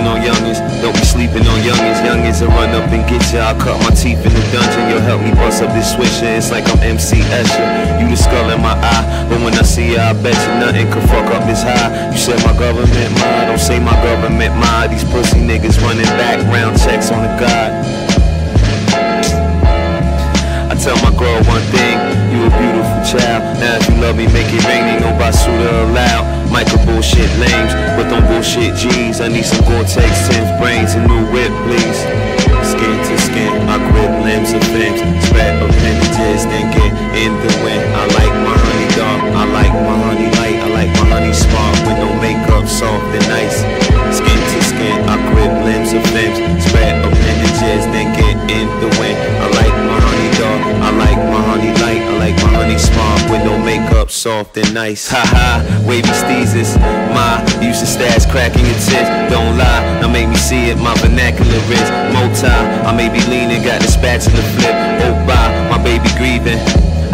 sleeping on youngins. Don't be sleeping on youngins. Youngins will run up and get ya. I'll cut my teeth in the dungeon. You'll help me bust up this swisher. It's like I'm MC Escher. You the skull in my eye, but when I see ya, I bet you nothing could fuck up this high. You said my government mind, don't say my government mind. These pussy niggas running background checks on the God. I tell my girl one thing, you a beautiful child. Now if you love me, make it rain, ain't no basura allowed. Micro bullshit lames, but don't bullshit G's. I need some Gore-Tex, 10's brains, and new whip, please. Skin to skin, I grip limbs and fins. Spread appendages, then get in the wind. I like my honey dark, I like my honey light. I like my honey smart with no makeup, soft and nice. Skin to skin, I grip limbs and fins. Spread appendages, then get in the wind. I like my honey dark, I like my honey light. I like my honey smart with no makeup, soft and nice. Haha, wavy steezes, my used to stash cracking your tits. Don't lie, now make me see it, my vernacular is multi. I may be leaning, got the spatula flip. Oh bye, my baby grieving.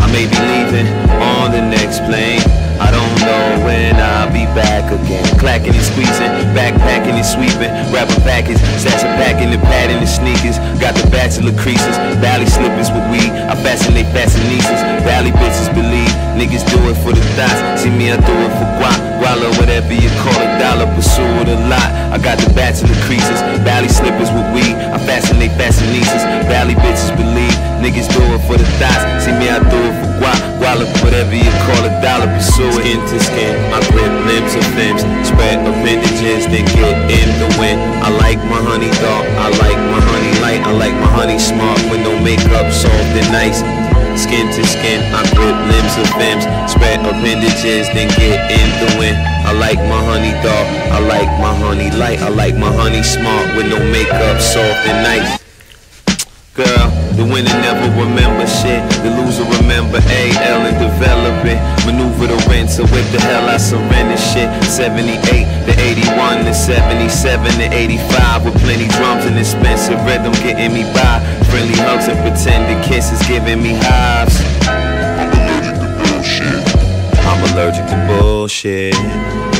I may be leaving on the next plane. I don't know when I'll be back again. Clacking and squeezing, backpacking and sweeping. Wrap a package, stash a pack in the pad and the sneakers. Got the bachelor creases, valley slippers with weed. I fascinate fascinations, valley bitches believe. Niggas do it for the thoughts, see me I do it for guap. Guala, whatever you call it, dollar, pursue it a lot. I got the bachelor creases, valley slippers with weed. I fascinate fascinations, valley bitches believe. Niggas do it for the thoughts, see me I do it for guap. Guala, whatever you call it, dollar, pursue it. Skin to skin, I grip limbs and fins. Spread appendages, then get in the wind. I like my honey dark, I like my honey light. I like my honey smart with no makeup, soft and nice. Skin to skin, I grip limbs and fins. Spread appendages, then get in the wind. I like my honey dark, I like my honey light. I like my honey smart with no makeup, soft and nice. Girl, the winner never remember shit. The loser remember AL and develop it. Maneuver the rent, so with the hell I surrender shit. 78 to 81 to 77 to 85 with plenty drums and expensive rhythm getting me by. Friendly hugs and pretended kisses giving me hives. I'm allergic to bullshit.